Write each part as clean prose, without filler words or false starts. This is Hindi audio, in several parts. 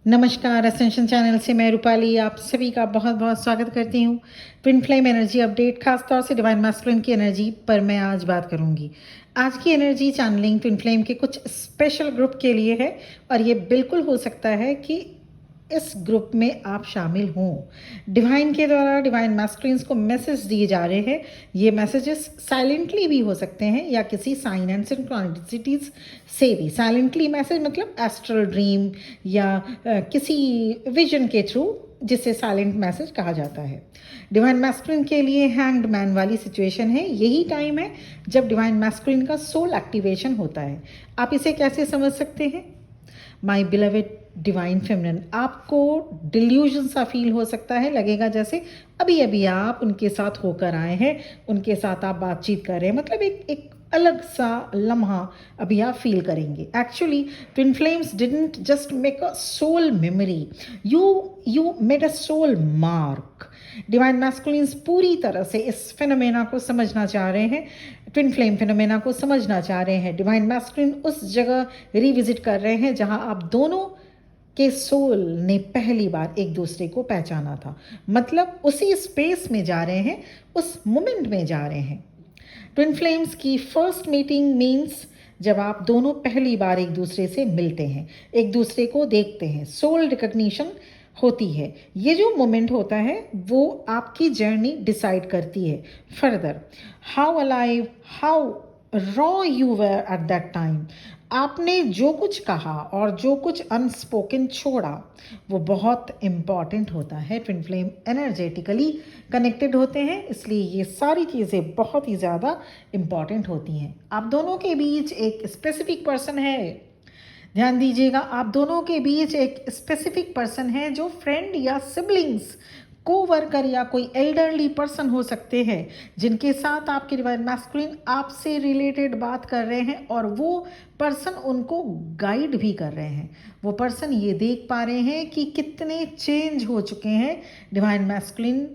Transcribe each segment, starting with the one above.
नमस्कार, असेंशन चैनल से मैं रूपाली आप सभी का बहुत बहुत स्वागत करती हूँ। ट्विन फ्लेम एनर्जी अपडेट, खास तौर से डिवाइन मैस्कुलिन की एनर्जी पर मैं आज बात करूँगी। आज की एनर्जी चैनलिंग ट्विन फ्लेम के कुछ स्पेशल ग्रुप के लिए है और ये बिल्कुल हो सकता है कि इस ग्रुप में आप शामिल हों। डिवाइन के द्वारा डिवाइन मैस्कुलिन्स को मैसेज दिए जा रहे हैं। ये मैसेजेस साइलेंटली भी हो सकते हैं या किसी साइन एंड सिंक्रोनिसिटीज से भी। साइलेंटली मैसेज मतलब एस्ट्रल ड्रीम या किसी विजन के थ्रू, जिसे साइलेंट मैसेज कहा जाता है। डिवाइन मैस्कुलिन के लिए हैंग्ड मैन वाली सिचुएशन है। यही टाइम है जब डिवाइन मैस्कुलिन का सोल एक्टिवेशन होता है। आप इसे कैसे समझ सकते हैं? माई बिलवेड डिवाइन फेमिनिन, आपको डिल्यूजन सा फील हो सकता है। लगेगा जैसे अभी अभी आप उनके साथ होकर आए हैं, उनके साथ आप बातचीत कर रहे हैं, मतलब एक अलग सा लम्हा अभी आप फील करेंगे। Actually twin flames didn't just make a soul memory, you made a soul mark. Divine masculines पूरी तरह से इस फिनोमेना को समझना चाह रहे हैं, ट्विन फ्लेम फिनोमेना को समझना चाह रहे हैं। डिवाइन मैस्कुलिन उस जगह रिविजिट कर रहे हैं जहां आप दोनों के सोल ने पहली बार एक दूसरे को पहचाना था। मतलब उसी स्पेस में जा रहे हैं, उस मोमेंट में जा रहे हैं। ट्विन फ्लेम्स की फर्स्ट मीटिंग मीन्स जब आप दोनों पहली बार एक दूसरे से मिलते हैं, एक दूसरे को देखते हैं, सोल रिकग्निशन होती है। ये जो मोमेंट होता है वो आपकी जर्नी डिसाइड करती है further. How alive, how raw you were at that time. आपने जो कुछ कहा और जो कुछ अनस्पोकन छोड़ा वो बहुत इम्पॉर्टेंट होता है। ट्विन फ्लेम एनर्जेटिकली कनेक्टेड होते हैं, इसलिए ये सारी चीज़ें बहुत ही ज़्यादा इम्पॉर्टेंट होती हैं। आप दोनों के बीच एक स्पेसिफिक पर्सन है, ध्यान दीजिएगा, आप दोनों के बीच एक स्पेसिफिक पर्सन है जो फ्रेंड या सिबलिंग्स, कोवर्कर या कोई एल्डरली पर्सन हो सकते हैं, जिनके साथ आपके डिवाइन मैस्कुलिन आपसे रिलेटेड बात कर रहे हैं और वो पर्सन उनको गाइड भी कर रहे हैं। वो पर्सन ये देख पा रहे हैं कि कितने चेंज हो चुके हैं डिवाइन मैस्कुलिन,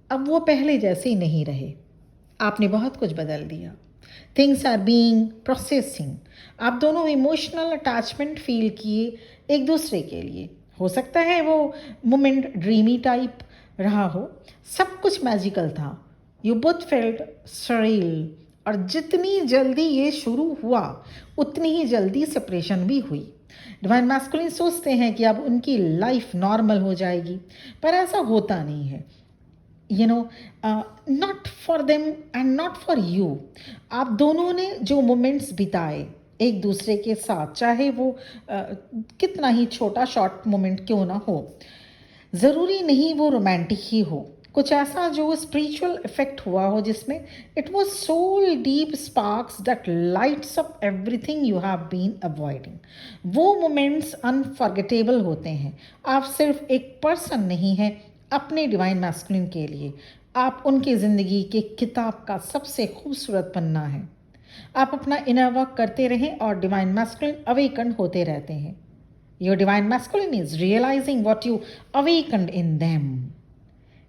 अब वो पहले जैसे ही नहीं रहे, आपने बहुत कुछ बदल दिया। Things are being processing. आप दोनों इमोशनल अटैचमेंट फील किए एक दूसरे के लिए। हो सकता है वो मोमेंट ड्रीमी टाइप रहा हो, सब कुछ मैजिकल था। यू बोथ फेल्ट सरील, और जितनी जल्दी ये शुरू हुआ उतनी ही जल्दी सेपरेशन भी हुई। डिवाइन मैस्कुलिन सोचते हैं कि अब उनकी लाइफ नॉर्मल हो जाएगी, पर ऐसा होता नहीं है। Not for them and not for you. आप दोनों ने जो मोमेंट्स बिताए एक दूसरे के साथ, चाहे वो कितना ही छोटा शॉर्ट मोमेंट क्यों ना हो, ज़रूरी नहीं वो रोमांटिक ही हो, कुछ ऐसा जो स्पिरिचुअल इफेक्ट हुआ हो, जिसमें it was soul deep sparks that lights up everything you have been avoiding. वो मोमेंट्स अनफॉरगेटेबल होते हैं। आप सिर्फ एक पर्सन नहीं हैं अपने डिवाइन मैस्कुलिन के लिए, आप उनकी ज़िंदगी के किताब का सबसे खूबसूरत पन्ना है। आप अपना इनर वर्क करते रहें और डिवाइन मैस्कुलिन अवेकन होते रहते हैं। Your divine masculine is realising what you awakened in them.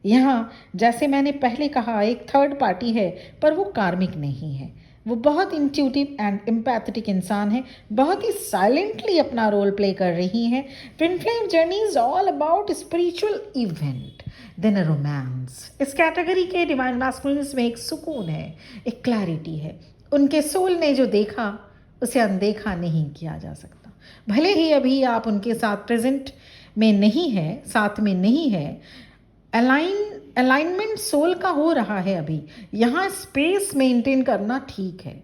यहाँ जैसे मैंने पहले कहा, एक थर्ड पार्टी है, पर वो कार्मिक नहीं है। वो बहुत इंट्यूटिव एंड एम्पैथेटिक इंसान है, बहुत ही साइलेंटली अपना रोल प्ले कर रही हैं। Twin flame journey is all about spiritual event then a romance. इस कैटेगरी के डिवाइन मैस्कुलिन्स में एक सुकून है, एक क्लैरिटी है। उनके सोल ने जो देखा उसे अनदेखा नहीं किया जा सकता। भले ही अभी आप उनके साथ प्रेजेंट में नहीं है, साथ में नहीं है, अलाइनमेंट सोल का हो रहा है अभी। यहाँ स्पेस मेंटेन करना ठीक है।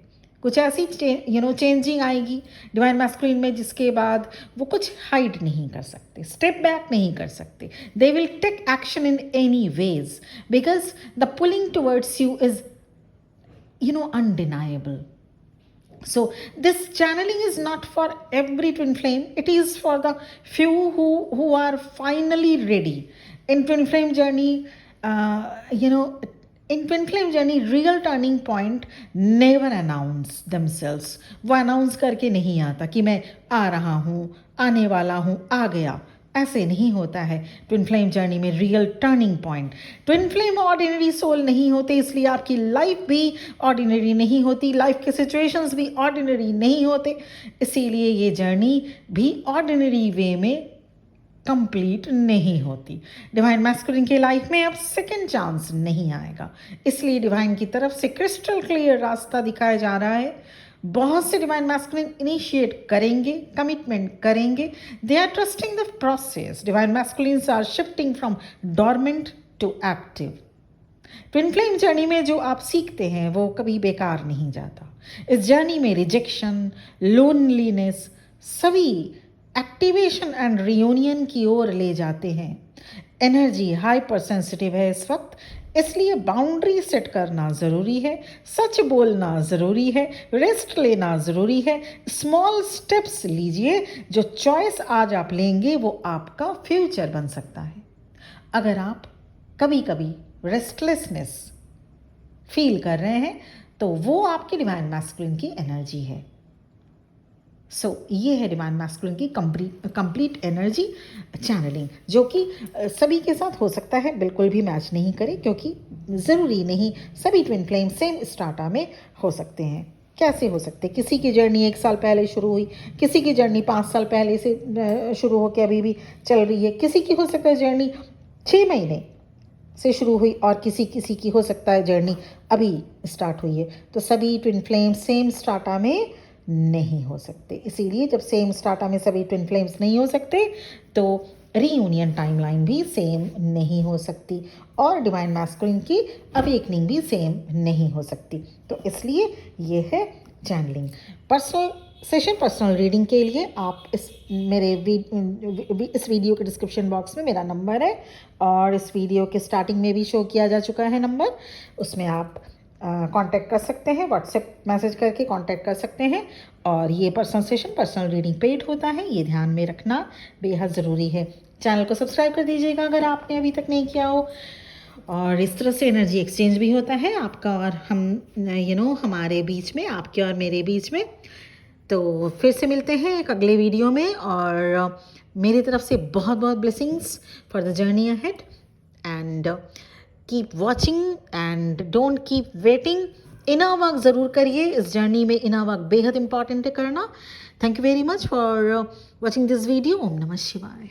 कुछ ऐसी चेंजिंग आएगी डिवाइन मैस्कुलिन में जिसके बाद वो कुछ हाइड नहीं कर सकते, स्टेप बैक नहीं कर सकते। They will take action in any ways because the pulling towards you is undeniable. So this channeling is not for every twin flame, it is for the few who are finally ready. In twin flame journey, in twin flame journey, real turning point never announce themselves. वो अनाउंस करके नहीं आता कि मैं आ रहा हूँ, आने वाला हूँ, आ गया, ऐसे नहीं होता है। ट्विन फ्लेम जर्नी में real turning point, twin flame ordinary soul नहीं होते, इसलिए आपकी लाइफ भी ऑर्डिनरी नहीं होती, लाइफ के सिचुएशंस भी ऑर्डिनरी नहीं होते, इसीलिए ये जर्नी भी ऑर्डिनरी वे में कंप्लीट नहीं होती। डिवाइन मैस्कुलिन की लाइफ में अब सेकंड चांस नहीं आएगा, इसलिए डिवाइन की तरफ से क्रिस्टल क्लियर रास्ता दिखाया जा रहा है। बहुत से डिवाइन मैस्कुलिन इनिशिएट करेंगे, कमिटमेंट करेंगे, they are trusting the process. Divine masculines are shifting from dormant to active. Twin flame journey में जो आप सीखते हैं वो कभी बेकार नहीं जाता। इस जर्नी में रिजेक्शन, लोनलीनेस सभी एक्टिवेशन एंड रियूनियन की ओर ले जाते हैं। एनर्जी हाइपर सेंसिटिव है इस वक्त, इसलिए बाउंड्री सेट करना ज़रूरी है, सच बोलना ज़रूरी है, रेस्ट लेना ज़रूरी है। स्मॉल स्टेप्स लीजिए, जो चॉइस आज आप लेंगे वो आपका फ्यूचर बन सकता है। अगर आप कभी कभी रेस्टलेसनेस फील कर रहे हैं तो वो आपकी डिवाइन मैस्कुलिन की एनर्जी है। ये है डिवाइन मैस्कुलिन की कंप्लीट एनर्जी चैनलिंग, जो कि सभी के साथ हो सकता है, बिल्कुल भी मैच नहीं करे, क्योंकि ज़रूरी नहीं सभी ट्विन फ्लेम सेम स्टार्टा में हो सकते हैं। कैसे हो सकते? किसी की जर्नी 1 साल पहले शुरू हुई, किसी की जर्नी 5 साल पहले से शुरू होकर अभी भी चल रही है, किसी की हो सकता है जर्नी 6 महीने से शुरू हुई और किसी की हो सकता है जर्नी अभी स्टार्ट हुई है। तो सभी ट्विन फ्लेम सेम स्टार्टा में नहीं हो सकते। इसीलिए जब सेम स्टार्टा में सभी ट्विन फ्लेम्स नहीं हो सकते तो रीयूनियन टाइमलाइन भी सेम नहीं हो सकती और डिवाइन मैस्कुलिन की अवेकनिंग भी सेम नहीं हो सकती। तो इसलिए ये है channelling. Personal session, personal reading के लिए आप इस वीडियो के डिस्क्रिप्शन बॉक्स में मेरा नंबर है और इस वीडियो के स्टार्टिंग में भी शो किया जा चुका है नंबर, उसमें आप कांटेक्ट कर सकते हैं, व्हाट्सएप मैसेज करके कांटेक्ट कर सकते हैं। और ये personal session, personal reading paid होता है, ये ध्यान में रखना बेहद ज़रूरी है। चैनल को सब्सक्राइब कर दीजिएगा अगर आपने अभी तक नहीं किया हो। और इस तरह से एनर्जी एक्सचेंज भी होता है आपका और हम हमारे बीच में, आपके और मेरे बीच में। तो फिर से मिलते हैं एक अगले वीडियो में और मेरी तरफ से बहुत बहुत blessings for the journey ahead and keep watching and don't keep waiting. Inner work ज़रूर करिए, इस जर्नी में इनर वर्क बेहद इंपॉर्टेंट है करना। Thank you very much for watching this video. ओम नमः शिवाय।